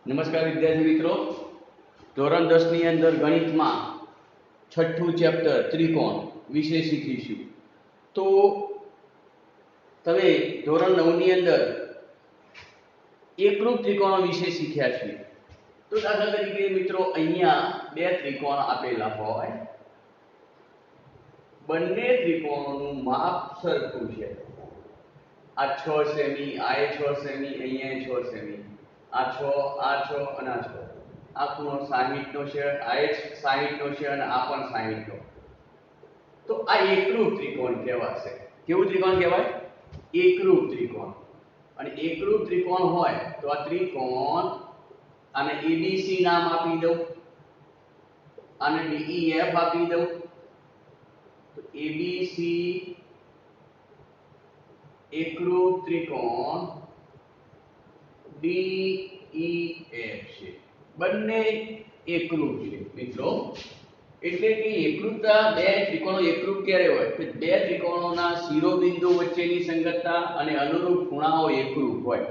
નમસ્કાર વિદ્યાર્થી મિત્રો, ધોરણ 10 ની અંદર ગણિતમાં છઠ્ઠું ચેપ્ટર ત્રિકોણ વિશે શીખીશું. તો તમે ધોરણ 9 ની અંદર એકરૂપ ત્રિકોણો વિશે શીખ્યા છે. તો દાખલા તરીકે મિત્રો અહીંયા બે ત્રિકોણ આપેલા હોય, બંને ત્રિકોણોનું માપ સરખું છે. આ 6 સેમી, આ 6 સેમી, અહીંયા 6 સેમી, આ 6, આ 6 અને આ 6. આ ખૂણો 60 નો છે, આ 60 નો છે અને આ પણ 60 નો. તો આ એકરૂપ ત્રિકોણ કહેવાશે. કેવું ત્રિકોણ કહેવાય? એકરૂપ ત્રિકોણ. અને એકરૂપ ત્રિકોણ હોય તો આ ત્રિકોણ આને ABC નામ આપી દઉં, આને DEF આપી દઉં. તો ABC એકરૂપ ત્રિકોણ DEF છે. બંને એકરૂપ છે મિત્રો. એટલે કે એકરૂપતા, બે ત્રિકોણો એકરૂપ ક્યારે હોય? કે બે ત્રિકોણોના શિરોબિંદુ વચ્ચેની સંગતતા અને અનુરૂપ ખૂણાઓ એકરૂપ હોય.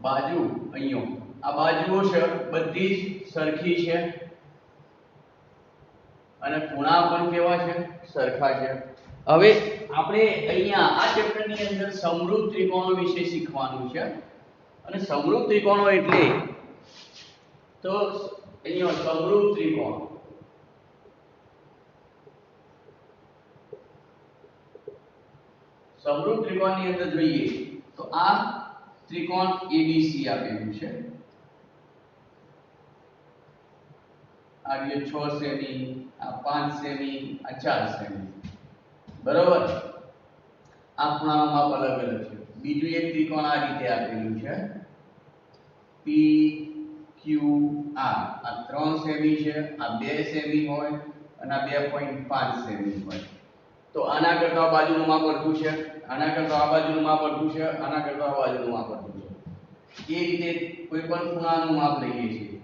બાજુ અહીંયા આ બાજુઓ છે બધી જ સરખી છે અને ખૂણા પણ કેવા છે? સરખા છે. હવે આપણે અહીંયા આ ચેપ્ટરની અંદર સમરૂપ ત્રિકોણો વિશે શીખવાનું છે. અને સમરૂપ ત્રિકોણો એટલે તો અહીંયા સમરૂપ ત્રિકોણ સમરૂપ ત્રિકોણની અંદર જોઈએ તો આ ત્રિકોણ ABC આપેલું છે. આ 6 સેમી, આ 5 સેમી, આ 4 સેમી. બરોબર. આ ખૂણાનું માપ અલગ અલગ છે. બીજું એક ત્રિકોણ આ રીતે આપેલું છે PQR. આ 3 સેમી છે, આ 2 સેમી હોય અને આ 2.5 સેમી હોય. તો આના કરતા આ બાજુનું માપ અડધું છે, આના કરતા આ બાજુનું માપ અડધું છે, આના કરતા આ બાજુનું માપ અડધું છે. એ રીતે કોઈ પણ ખૂણાનું માપ લઈએ છીએ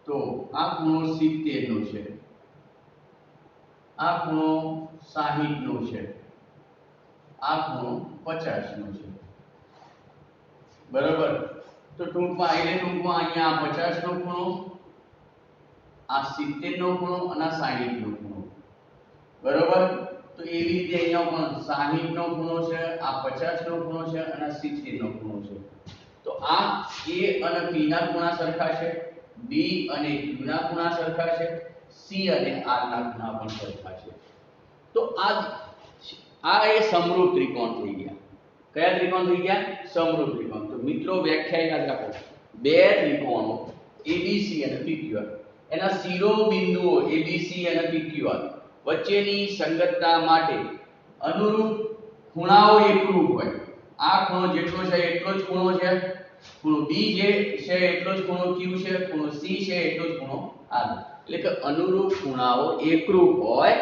તો આ ખૂણો 70 નો છે, આ ખૂણો 60 નો છે, આ ખૂણો 50 નો છે. બરોબર. તો ટૂંકમાં અહીંયા 50 નો ખૂણો, આ 70 નો ખૂણો અને આ 60 નો ખૂણો. બરોબર. તો એવી રીતે અહીંયા પણ 60 નો ખૂણો છે, આ 50 નો ખૂણો છે અને આ 60 નો ખૂણો છે. તો આ A અને P ના ખૂણા સરખા છે, B અને Q ના ખૂણા સરખા છે, C અને R ના ખૂણા પણ સરખા છે. તો આ એ સમરૂપ ત્રિકોણ થઈ ગયા. કયા ત્રિકોણ થઈ ગયા? સમરૂપ ત્રિકોણ. તો મિત્રો વ્યાખ્યા યાદ રાખો. બે ત્રિકોણો ABC અને PQR, એના શિરોબિંદુઓ ABC અને PQR વચ્ચેની સંગતતા માટે અનુરૂપ ખૂણાઓ એકરૂપ હોય. આ ખૂણો જેટલો છે એટલો જ ખૂણો છે, ખૂણો B છે એટલો જ ખૂણો Q છે, ખૂણો C છે એટલો જ ખૂણો R. એટલે કે અનુરૂપ ખૂણાઓ એકરૂપ હોય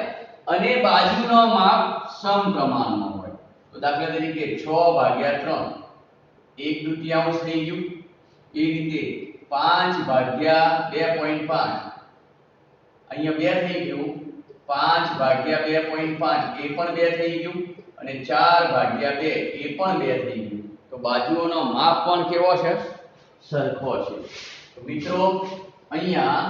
અને બાજુનો માપ સમપ્રમાણમાં હોય. તો દાખલા તરીકે 6/3 1/2 થઈ ગયું. એ રીતે 5/2.5 અહીંયા 2 થઈ ગયું. 5/2.5 એ પણ 2 થઈ ગયું અને 4/2 એ પણ 2 થઈ ગયું. તો બાજુઓનો માપ પણ કેવો છે? સરખો છે. તો મિત્રો અહીંયા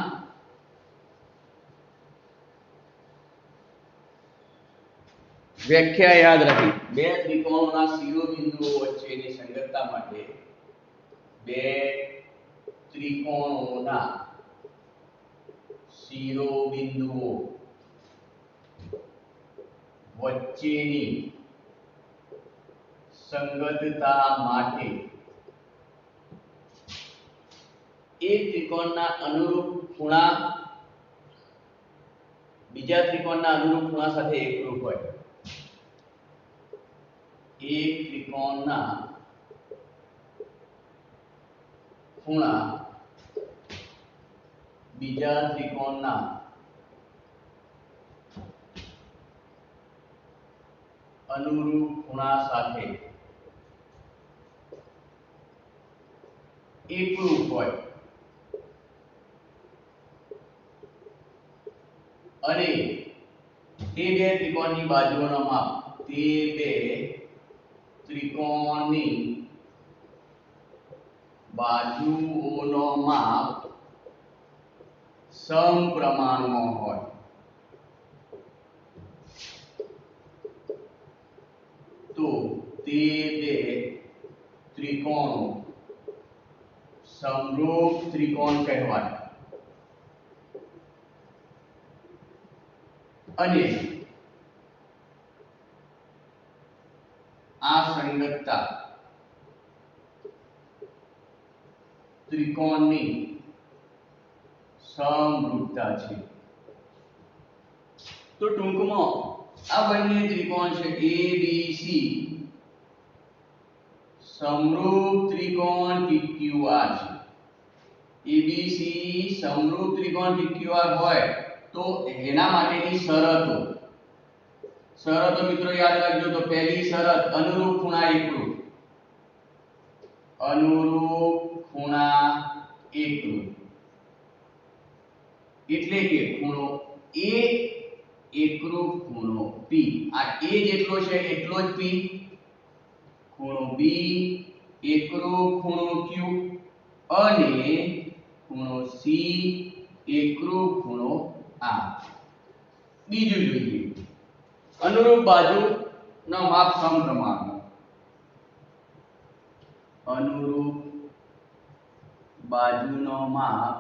વ્યાખ્યા યાદ રાખી. બે ત્રિકોણોના શિરોબિંદુઓ વચ્ચેની સંગતતા માટે બે ત્રિકોણોના શિરોબિંદુઓ વચ્ચેની સંગતતા માટે એક ત્રિકોણના અનુરૂપ ખૂણા બીજા ત્રિકોણના અનુરૂપ ખૂણા સાથે એકરૂપ હોય. એક ત્રિકોણના ખૂણા બીજા ત્રિકોણના અનુરૂપ ખૂણા સાથે એકરૂપ હોય અને તે બે ત્રિકોણની બાજુઓનો માપ તે બે ત્રિકોણની બાજુઓનો માપ સમપ્રમાણમાં હોય તો તે બે ત્રિકોણો સમરૂપ ત્રિકોણ કહેવાય અને આ સંગતતા ત્રિકોણની સમરૂપતા છે। તો ટૂંકમાં આ બંને ત્રિકોણ છે ABC સમરૂપ ત્રિકોણ PQR છે। ABC સમરૂપ ત્રિકોણ PQR હોય તો એના માટેની શરતો મિત્રો યાદ રાખજો। તો પહેલી શરત અનુરૂપ ખૂણા એકરૂપ, અનુરૂપ ખૂણા એકરૂપ એટલે કે ખૂણો A એકરૂપ ખૂણો P, આ A જેટલો છે એટલો જ P, ખૂણો B એકરૂપ ખૂણો Q અને ખૂણો C એકરૂપ ખૂણો R। બીજું જોઈએ અનુરૂપ બાજુનો માપ સમપ્રમાણમાં, અનુરૂપ બાજુનો માપ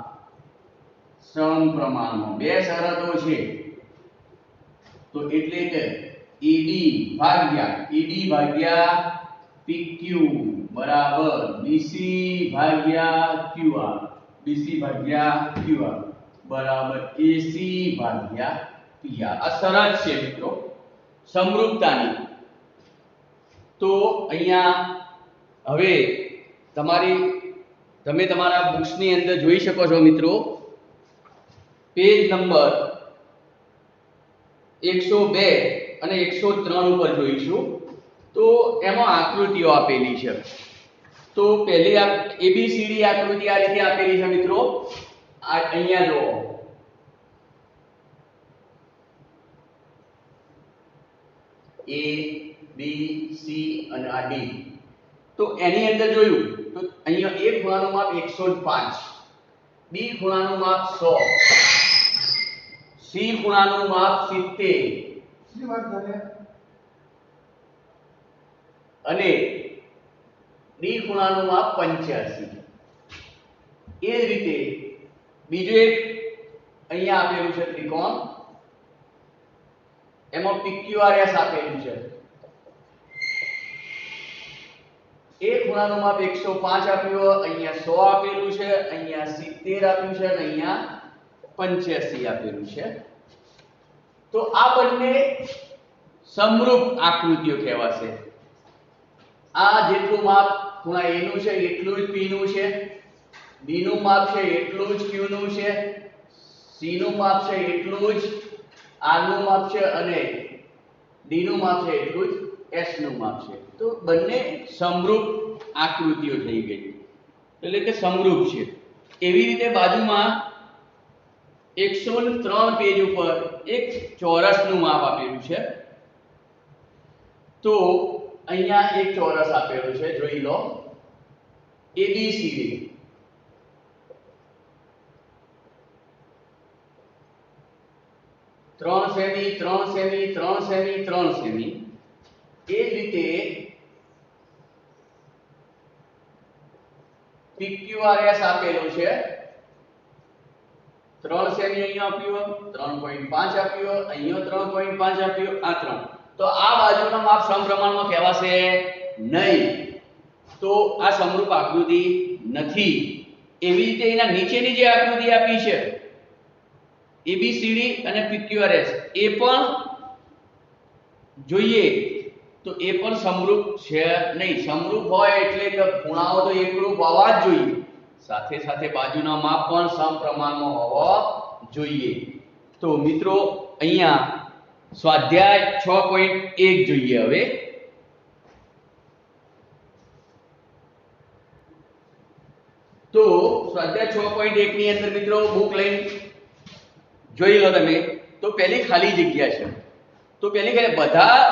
સમપ્રમાણમાં। બે શરતો છે તો એટલે કે AD ભાગ્યા PQ બરાબર BC ભાગ્યા QR, BC ભાગ્યા QR બરાબર AC ભાગ્યા PR। આ શરત છે મિત્રો સમરૂપતાની। તો અહીંયા હવે તમે તમારા બુક્સની અંદર જોઈ શકો છો મિત્રો, પેજ નંબર 102 અને 103 ઉપર જોઈશું। તો એમાં આકૃતિઓ આપેલી છે। તો પહેલી ABCD આકૃતિ આ રીતે આપેલી છે મિત્રો। આ અહીંયા જુઓ, A B C અને આ D। તો એની અંદર જોયું તો અહીંયા A ખૂણાનું માપ 105, B ખૂણાનું માપ 100, C ખૂણાનું માપ 70 અને D ખૂણાનું માપ 85। એ જ રીતે બીજું એક અહીંયા આપેલું છે ત્રિકોણ, એમાં PQRS આપેલું છે। એ ખૂણાનું માપ 105 આપ્યું, અહીંયા 100 આપેલું છે, અહીંયા 70 આપ્યું છે અને અહીંયા 85 આપેલું છે। તો આ બંને સમરૂપ આકૃતિઓ કહેવાશે। આ જેટલું માપ ખૂણા A નું છે એટલું જ P નું છે, B નું માપ છે એટલું જ Q નું છે, C નું માપ છે એટલું જ R નું માપ છે અને D નું માપ છે એટલું જ S નું માપ છે। તો બંને સમરૂપ આકૃતિઓ થઈ ગઈ, એટલે કે સમરૂપ છે। એવી રીતે બાજુમાં 103 પેજ ઉપર એક ચોરસનું માપ આપેલું છે। તો અહીંયા એક ચોરસ આપેલું છે, જોઈ લો ABCD। 3 સેમી 3 સેમી 3 સેમી 3 સેમી। એ જ રીતે PQRS આપેલું છે, 3 સેમી અહીંયા આપ્યું, 3.5 આપ્યું, અહીંયા 3.5 આપ્યું, આ 3। તો આ બાજુના માપ સમપ્રમાણમાં કહેવાશે નહીં, તો આ સમરૂપ આકૃતિ નથી। એવી રીતે એના નીચેની જે આકૃતિ આપી છે ABCD અને PQRS, એ પણ જોઈએ તો એ પણ સમરૂપ છે નહીં। સમરૂપ હોય એટલે કે ખૂણાઓ તો એકરૂપ હોવા જ જોઈએ, સાથે સાથે બાજુના માપ પણ સમપ્રમાણમાં હોવા જોઈએ। તો મિત્રો અહીંયા સ્વાધ્યાય 6.1 જોઈએ। હવે તો સ્વાધ્યાય 6.1 ની અંદર મિત્રો બુક લઈને જોઈ લો તમે। તો પહેલી ખાલી જગ્યા છે, તો પહેલી બધા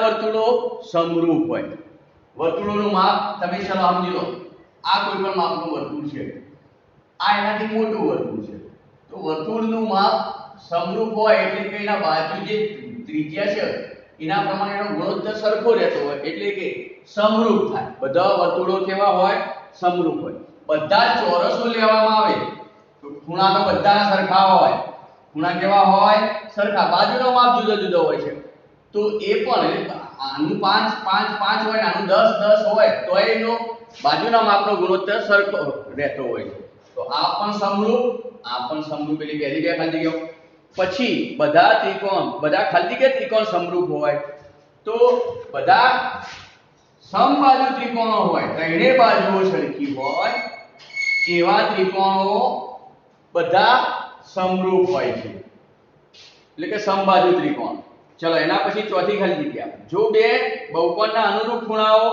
વર્તુળો સમરૂપ હોય, વર્તુળોનું માપ તમે ચાલો સમજી લો, આ કોઈ પણ માપનું વર્તુળ છે, આ એનાથી મોટું વર્તુળ છે, તો વર્તુળનું માપ સમરૂપ હોય એટલે કે એના બાજુ જે ત્રિજ્યા છે એના પ્રમાણે એનો ગુણોત્તર સરખો રહેતો હોય એટલે કે સમરૂપ થાય. બધા વર્તુળો કેવા હોય? સમરૂપ હોય. બધા ચોરસો લેવામાં આવે તો ખૂણા તો બધા સરખા હોય. ખૂણા કેવા હોય? સરખા. બાજુનો માપ જુદો જુદો હોય છે, તો એ પણ આનું 5 5 5 હોય ને આનું 10 10 હોય તો એનો બાજુના માપનો ગુણોત્તર સરખો રહેતો હોય છે. તો આ પણ સમરૂપ, આ પણ સમરૂપ એટલે પહેલી બે ખાલી જગ્યાઓ. પછી બધા ત્રિકોણ, બધા ખાલી જગ્યા ત્રિકોણ સમરૂપ હોય તો બધા સમબાજુ ત્રિકોણો હોય, ત્રણે બાજુઓ સરખી હોય એવા ત્રિકોણો બધા સમરૂપ હોય છે એટલે કે સમબાજુ ત્રિકોણ. ચલો એના પછી ચોથી ખાલી જગ્યા, જો બે બહુકોણના અનુરૂપ ખૂણાઓ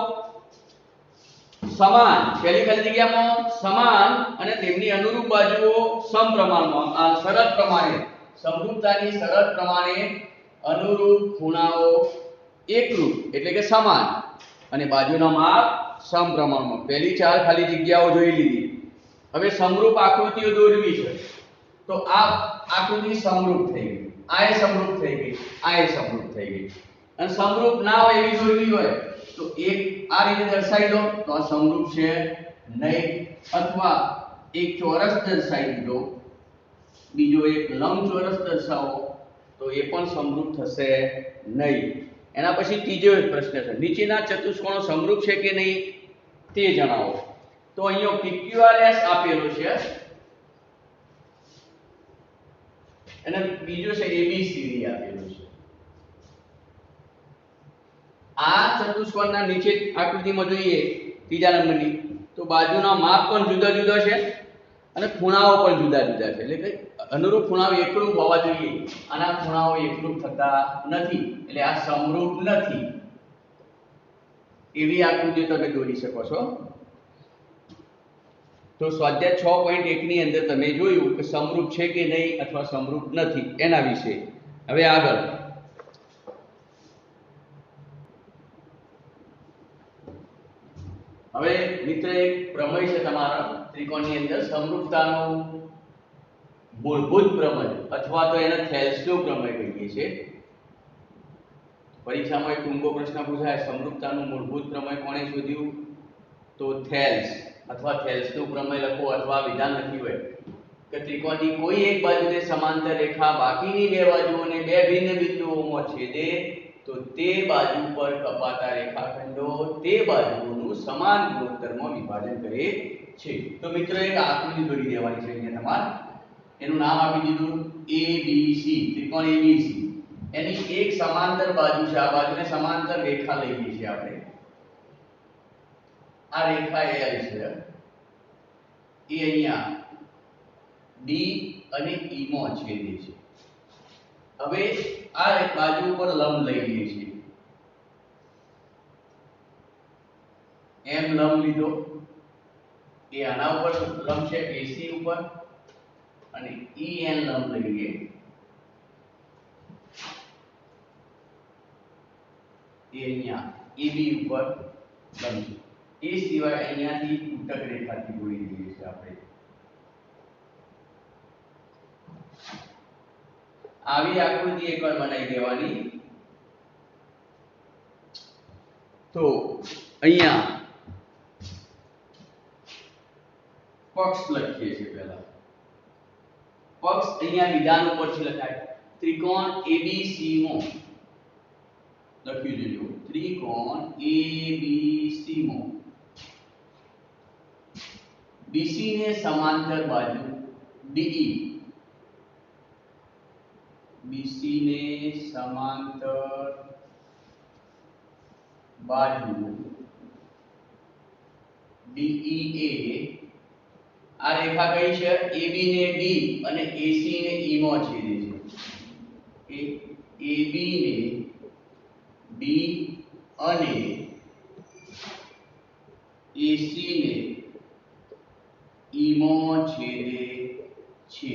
સમાન, પહેલી ખાલી જગ્યામાં સમાન અને તેમની અનુરૂપ બાજુઓ સમપ્રમાણમાં, આ શરત પ્રમાણે સમરૂપતાની શરત પ્રમાણે અનુરૂપ ખૂણાઓ એકરૂપ એટલે કે સમાન અને બાજુનો માપ સમપ્રમાણમાં. પહેલી ચાર ખાલી જગ્યાઓ જોઈ લીધી. હવે સમરૂપ આકૃતિઓ દોરવી છે તો આ આકૃતિ સમરૂપ થઈ ગઈ, આ એ સમરૂપ થઈ ગઈ, આ એ સમરૂપ થઈ ગઈ. અને સમરૂપ ના હોય એવી દોરવી હોય તો એક આ રીતે દર્શાવી દો તો આ સમરૂપ છે નહીં, અથવા એક ચોરસ દર્શાવી દીધો, બીજો એક લંબચોરસ દર્શાવો તો એ પણ સમરૂપ થશે નહીં. એના પછી ત્રીજો એક પ્રશ્ન છે, નીચેના ચતુષ્કોણો સમરૂપ છે કે નહીં તે જણાવો. તો અહીંયા PQRS આપેલો છે અને બીજો છે ABCD આપેલો છે. આ ચતુષ્કોણના નીચે આકૃતિમાં જોઈએ ત્રીજા નંબરની તો બાજુના માપ પણ જુદા જુદા છે અને ખૂણાઓ પણ જુદા જુદા છે એટલે કે અનુરૂપ ખૂણાઓ એકરૂપ હોવા જોઈએ, આના ખૂણાઓ એકરૂપ થતા નથી એટલે આ સમરૂપ નથી. એવી આકૃતિ તમે દોરી શકો છો. તો સ્વાધ્યાય 6.1 ની અંદર તમે જોયું કે સમરૂપ છે કે નહીં અથવા સમરૂપ નથી એના વિશે. હવે આગળ હવે મિત્ર એક પ્રમેય છે તમારા ત્રિકોણની અંદર, સમરૂપતાનું મૂળભૂત પ્રમેય અથવા તો એને થેલ્સનો પ્રમેય કહીએ છીએ. પરીક્ષામાં એક ટૂંકો પ્રશ્ન પૂછાય, સમરૂપતાનું મૂળભૂત પ્રમેય કોણે શોધ્યું? તો થેલ્સ અથવા થેલ્સનો પ્રમેય લખો અથવા વિધાન લખ્યું હોય કે ત્રિકોણની કોઈ એક બાજુને સમાંતર રેખા બાકીની બે બાજુઓને બે ભિન્ન બિંદુઓમાં છેદે તો તે બાજુ પર કપાતા રેખાખંડો તે બાજુઓનું સમાન ગુણોત્તરમાં વિભાજન કરે છે. તો મિત્રો એક આકૃતિ દોરી દેવાની છે અહીંયા તમારે. એનું નામ આપી દીધું ABC, ત્રિકોણ ABC. એની એક સમાંતર બાજુ છે, આ બાજુને સમાંતર રેખા લઈએ છીએ આપણે. આ રેખા L છે, એ અહીંયા D અને E માં છેદે છે. હવે આ બાજુ ઉપર લંબ લઈ લઈએ છીએ, M લંબ લીધો, એ આના ઉપર લંબ છે AC ઉપર અને EN લંબ લઈએ, એ અહીંયા AB ઉપર લંબ છે. એ સિવાય અહીંયાથી તૂટક રેખાથી જોડી દઈએ છીએ આપણે. આવી આકૃતિ એકવાર બનાવી દેવાની. તો અહીંયા પક્ષ લખીએ છીએ. પહેલા પક્ષ અહીંયા વિધાન ઉપરથી લખાય. ત્રિકોણ ABC માં લખી દેજો, ત્રિકોણ ABC માં BC ને સમાંતર બાજુ DE, BC ને સમાંતર બાજુ DE એ આ રેખા કઈ છે? AB ને D અને AC ને E માં છેદે છે. AB ને D અને AC ને E માં છેદે છે.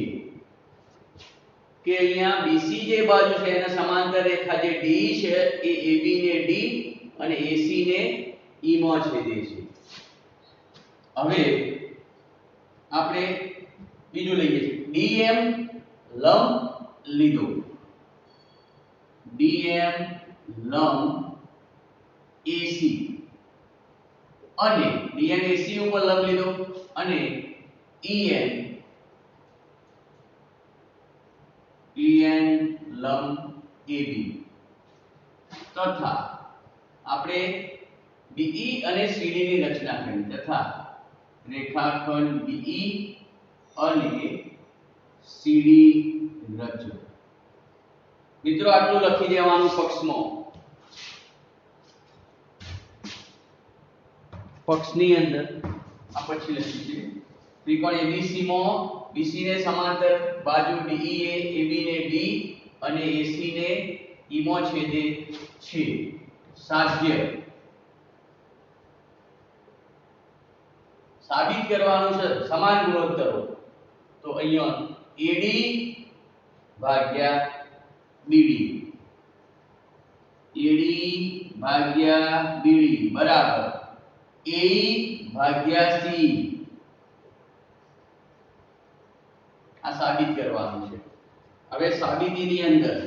કે અહીંયા BC જે બાજુ છે એના સમાંતર રેખા જે DE છે એ AB ને D અને AC ને ઈ માં છેદે છે. હવે આપણે બીજું લઈએ છીએ. DM લંબ લીધો. DM લંબ AC અને DM AC ઉપર લંબ લીધો અને EN લંબ AB તથા આપણે BE અને CD ની રચના કરી તથા રેખાખંડ BE અને CD રચો. મિત્રો આટલું લખી દેવાનું પક્ષમાં. પક્ષની અંદર આ પછી લખી છે ત્રિકોણ ABC માં BC ને સમાંતર બાજુ DE એ AB ને D અને AC ને E માં છેદે છે. સાધ્ય સાબિત કરવાનું છે સમાન ગુણોત્તરો. તો અહીંયા AD ભાગ્યા BD AD ભાગ્યા BD બરાબર AE ભાગ્યા C. આ સાબિત કરવાનું છે. હવે સાબિતીની અંદર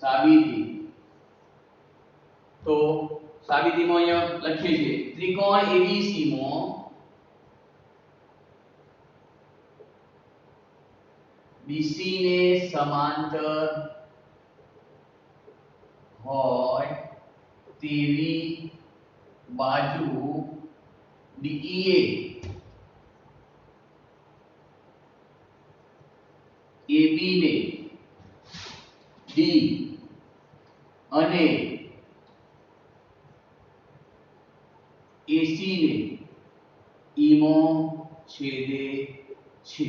સાબિતી તો સાબિતીમાં અહીંયા લખીએ છીએ ત્રિકોણ ABC માં BC ને સમાંતર હોય તેવી બાજુ DEA AB ને D અને AC ને E માં છેદે છે.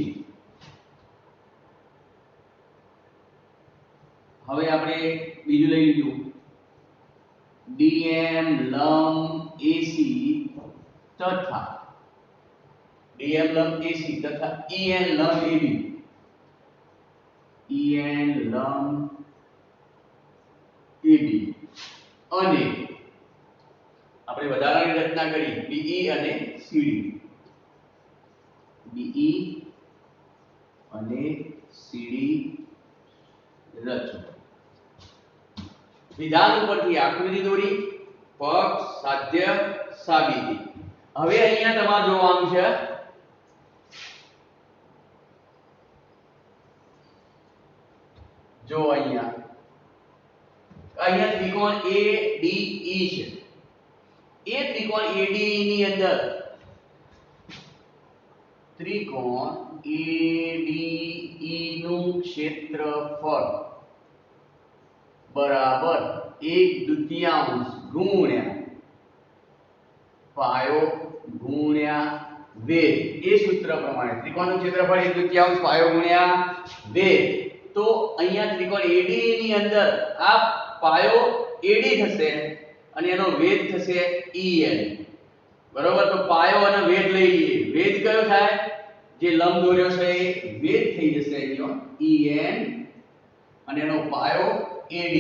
હવે આપણે બીજું લઈ લીધું DM લંબ AC તથા DM લંબ AC તથા EN લંબ AB EN લંબ AB અને આપણે વધારાની રચના કરી BE અને CD BE અને CD રચો. વિધાન ઉપરથી આકૃતિ દોરી પક્ષ સાધ્ય સાબિતી. હવે અહીંયા તમારે જોવાનું છે જો અહીંયા ત્રિકોણ ADE છે. એ ત્રિકોણ ADE ની અંદર ત્રિકોણ ADE નું ક્ષેત્રફળ બરાબર 1/2 ગુણ્યા પાયો ગુણ્યા વેદ. એ સૂત્ર પ્રમાણે ત્રિકોણનું ક્ષેત્રફળ 1/2 પાયો ગુણ્યા વેદ. તો અહીંયા ત્રિકોણ ADE ની અંદર આ પાયો AD થશે અને એનો વેદ થશે EN. બરોબર. તો પાયો અને વેદ લઈ લઈએ. વેદ કયો થાય? જે લંબ દોર્યો છે એ વેદ થઈ જશે અહીંયા EN અને એનો પાયો AD.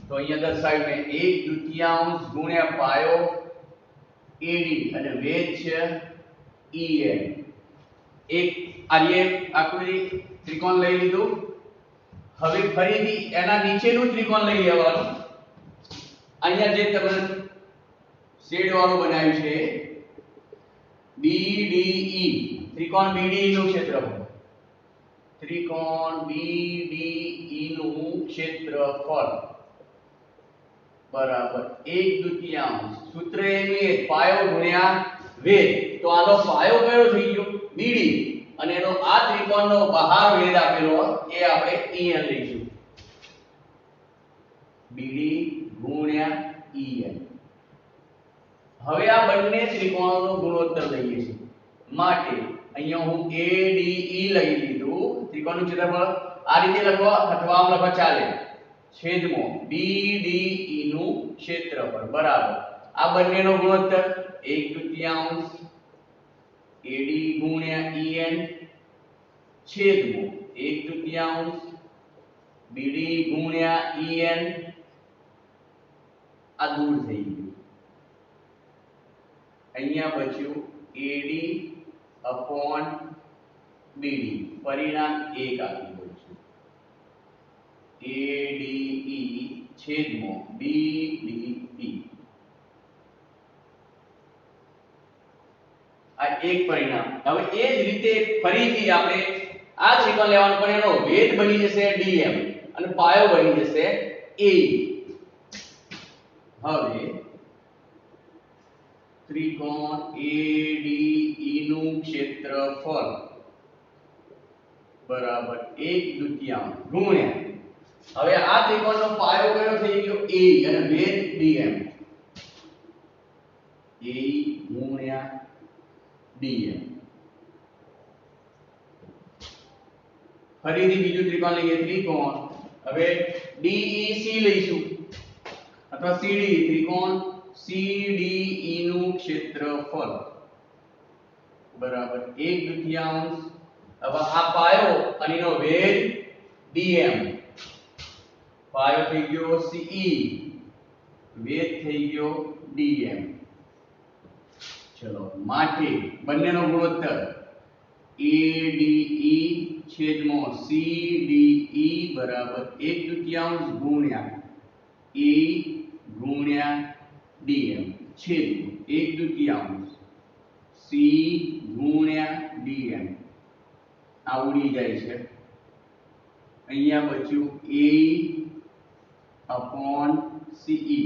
તો અહીંયા દર્શાવ્યું મેં 1/2 ગુણ્યા પાયો AD અને વેદ છે EN. એક આર્ય આકૃતિ ત્રિકોણ લઈ લીધું. હવે ફરીથી એના નીચેનું ત્રિકોણ લઈ લેવાનું. અહીંયા જે તમે શેડ વાળું બનાવ્યું છે BDE ત્રિકોણ BDE નું ક્ષેત્રફળ. ત્રિકોણ BDE નું ક્ષેત્રફળ બરાબર 1/2. સૂત્ર એનું એ પાયો ગુણ્યા વેદ. તો આનો પાયો કયો થઈ ગયો? BD અને એનો આ ત્રિકોણનો બહાર વેદ આપેલો એ આપણે EN લઈશું. BD ગુણ્યા EN. હવે આ બંને ત્રિકોણોનો ગુણોત્તર લઈએ છીએ માટે અહીંયા હું ADE લઈ લીધું. ત્રિકોણનું ક્ષેત્રફળ આ રીતે લખવા અથવા આમ લખવા ચાલે. છેદમાં BDE નું ક્ષેત્રફળ બરાબર આ બંનેનો ગુણોત્તર 1/2 AD ગુણ્યા EN છેદમાં 1/2 BD ગુણ્યા EN આ દૂર થઈ ગયું, અહીંયા બચ્યું AD upon BD, પરિણામ 1 આપી દઉં છું. ADE છેદમાં BDE, આ એક પરિણામ. હવે એ જ રીતે ફરીથી આપણે આ ત્રિકોણ લેવાનું, પણ એનો વેધ બની જશે DM અને પાયો બની જશે AE. હવે ત્રિકોણ ADE નું ક્ષેત્રફળ બરાબર 1/2 ગુણ્યા, હવે આ ત્રિકોણનો પાયો કયો થઈ ગયો AE અને વેધ DM, AE ગુણ્યા DM. ફરીથી બીજું ત્રિકોણ લઈએ, ત્રિકોણ હવે DEC લઈશું અથવા CD, ત્રિકોણ CDE નું ક્ષેત્રફળ બરાબર 1/2. હવે આ પાયો અને એનો વેધ DM, પાયો થઈ ગયો CE, વેધ થઈ ગયો DM. ચલો, માટે બંનેનો ગુણોત્તર ADE છેદમાં CDE બરાબર 1/2 ગુણ્યા E ગુણ્યા DM છેદમાં 1/2 C ગુણ્યા DM. આ ઉડી જાય છે, અહીંયા બચ્યું AE upon CE,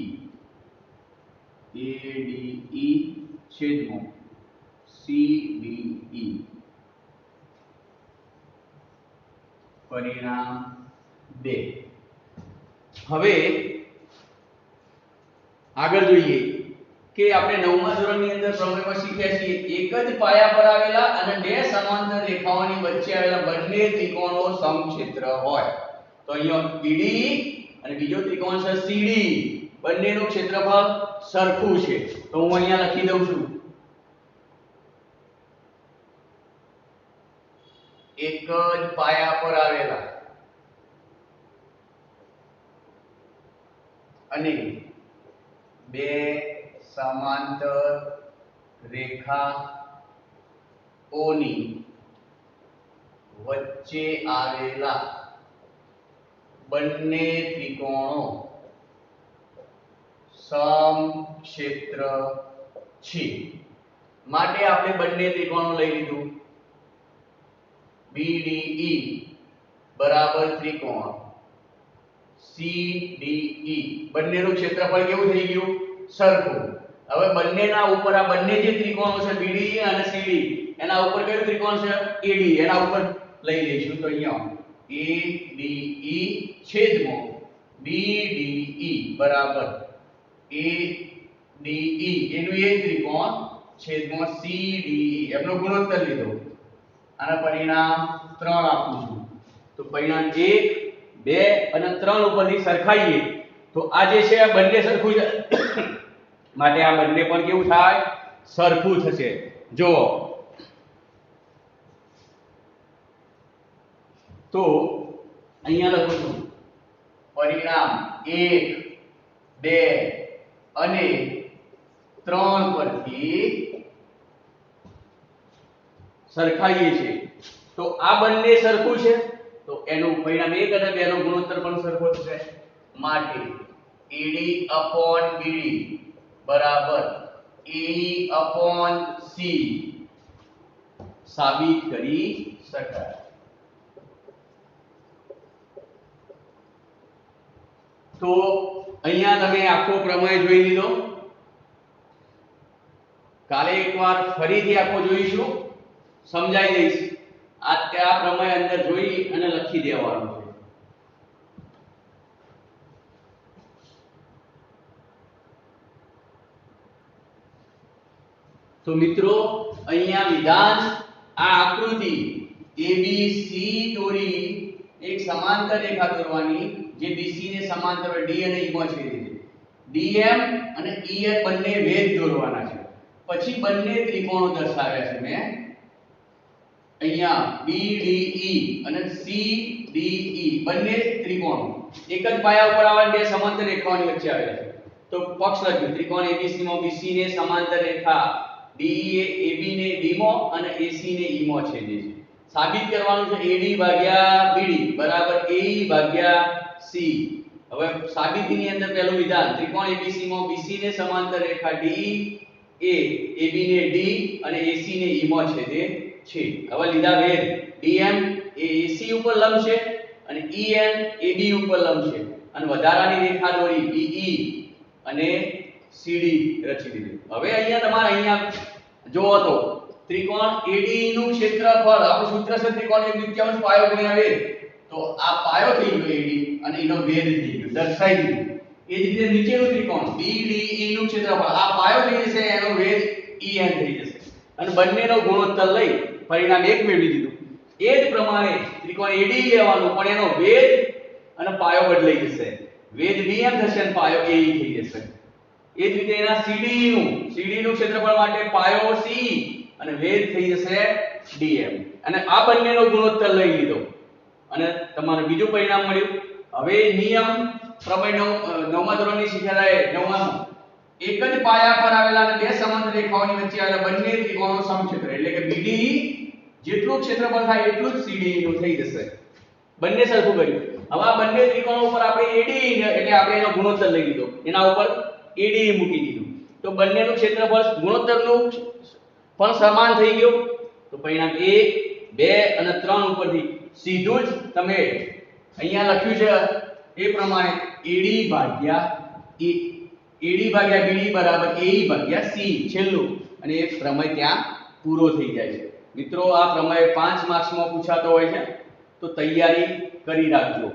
ADE છેદમાં CDE, પરિણામ 2. હવે આગળ જોઈએ કે આપણે 9મા ધોરણની અંદર પ્રમેયમાં શીખ્યા છીએ, એક જ પાયા પર આવેલા અને બે સમાંતર રેખાઓની વચ્ચે આવેલા બંને ત્રિકોણો સમક્ષેત્ર હોય. તો અહીંયા BD અને બીજો ત્રિકોણ છે CD, બંનેનું ક્ષેત્રફળ સરખું છે. તો હું અહીંયા લખી દઉં છું, એક જ પાયા પર આવેલા અને બે સમાંતર રેખાઓની વચ્ચે આવેલા બંને ત્રિકોણો સમક્ષેત્ર છે. માટે આપણે બંને ત્રિકોણો લઈ લીધું, BDE બરાબર ત્રિકોણ CDE, બંનેનું ક્ષેત્રફળ કેવું થઈ ગયું સરખું. હવે બંનેના ઉપર આ બંને જે ત્રિકોણો છે BDE અને CD, એના ઉપર કયું ત્રિકોણ છે AD, એના ઉપર લઈ લઈશું. તો અહીંયા ADE છેદમાં BDE બરાબર ADE, એનું એ ત્રિકોણ છેદમાં CDE, એમનો ગુણોત્તર લીધો. આના પરિણામ 3 આપું છું. તો પરિણામ 1, 2 અને 3 ઉપરથી સરખાઈએ તો આ જે છે આ બંને સરખું છે, માટે આ બંને પણ કેવું થાય સરખું થશે. જો તો અહીંયા લખું છું, પરિણામ 1, 2 અને 3 પરથી સરખાઈએ છે તો આ બંને સરખું છે, તો એનું પરિણામ 1 અને 2 નો ગુણોત્તર પણ સરખો થશે. માટે AD upon BD બરાબર AE upon C સાબિત કરી શકાય. તો અહીંયા તમે આખો પ્રમેય જોઈ લીધો. કાલે એકવાર ફરીથી આખો જોઈશું, સમજાઈ દઈશ. આ ત્યાં પ્રમેય અંદર જોઈ અને લખી દેવાનું છે. તો મિત્રો અહીંયા વિધાન, આ આકૃતિ ABC દોરી એક સમાંતર રેખા દોરવાની જે BC ને સમાંતર હોય, D અને E માં છેદે છે. DM અને EF બંને વેધ દોરવાના છે. પછી બંને ત્રિકોણો દર્શાવ્યા છે મેં અહીંયા BDE અને CDE, બંને ત્રિકોણો એક જ પાયા ઉપર આવેલા બે સમાંતર રેખાઓની વચ્ચે આવેલા છે. તો પક્ષ લખ્યું ત્રિકોણ ABC માં BC ને સમાંતર રેખા DE એ AB ને D માં અને AC ને E માં છેદે છે. સાબિત કરવાનું છે AD ભાગ્યા BD બરાબર AE ભાગ્યા C. હવે સાબિતીની અંદર પહેલું વિધાન ત્રિકોણ ABC માં BC ને સમાંતર રેખા DE એ AB ને D અને AC ને E માં છેદે છે. હવે લીધા વેધ DM એ AC ઉપર લંબ છે અને EN AB ઉપર લંબ છે અને વધારાની રેખા દોરી DE અને CD રચી દીધી. હવે અહીંયા તમારે અહીંયા જોવો તો ત્રિકોણ AD નું ક્ષેત્રફળ આપણું સૂત્ર છે ત્રિકોણ એક દ્વિતીયાંશ પાયો ગુણ્યા વેધ. તો આ પાયો થઈ ગયો AD અને એનો વેધ થઈ ગયો દર્શાવી દીધું. એ જ રીતે નીચેનું ત્રિકોણ BDE નું ક્ષેત્રફળ આ પાયો થઈ જશે એનો વેધ EN થઈ જશે અને બંનેનો ગુણોત્તર લઈ પરિણામ એક મેળવી દીધું. એ જ પ્રમાણે ત્રિકોણ AD લેવાનું પણ એનો વેધ અને પાયો બદલાઈ જશે. વેધ DM થશે અને પાયો AE થઈ જશે. એ જ રીતે એના CD નું ક્ષેત્રફળ માટે પાયો CE અને વેધ થઈ જશે DM અને આ બંનેનો ગુણોત્તર લઈ લીધો અને તમારે બીજું પરિણામ મળ્યું. હવે નિયમ પ્રમેય 9મા ધોરણની શીખ્યા નવમામાં એક જ પાયા પર આવેલા અને બે સમાંતર રેખાઓની વચ્ચે આવેલા બંને ત્રિકોણનો સમક્ષેત્ર એટલે કે BDE જેટલું ક્ષેત્રફળ થાય એટલું જ CDE નું થઈ જશે. બંને સરખું કર્યું. હવે આ બંને ત્રિકોણો ઉપર આપણે ADE એટલે આપણે એનો ગુણોત્તર લઈ લીધો એના ઉપર ADE મૂકી દીધું તો બંનેનું ક્ષેત્રફળ ગુણોત્તરનું પણ સમાન થઈ ગયું. તો પરિણામ 1 2 અને 3 ઉપરથી સીધું જ તમે અહીંયા લખ્યું છે એ પ્રમાણે AD ભાગ્યા BD બરાબર AE ભાગ્યા C છેલ્લું અને એક પ્રમેય ત્યાં પૂરો થઈ જાય છે. મિત્રો આ પ્રમેય 5 માર્ક્સમાં પૂછાતો હોય છે તો તૈયારી કરી રાખજો.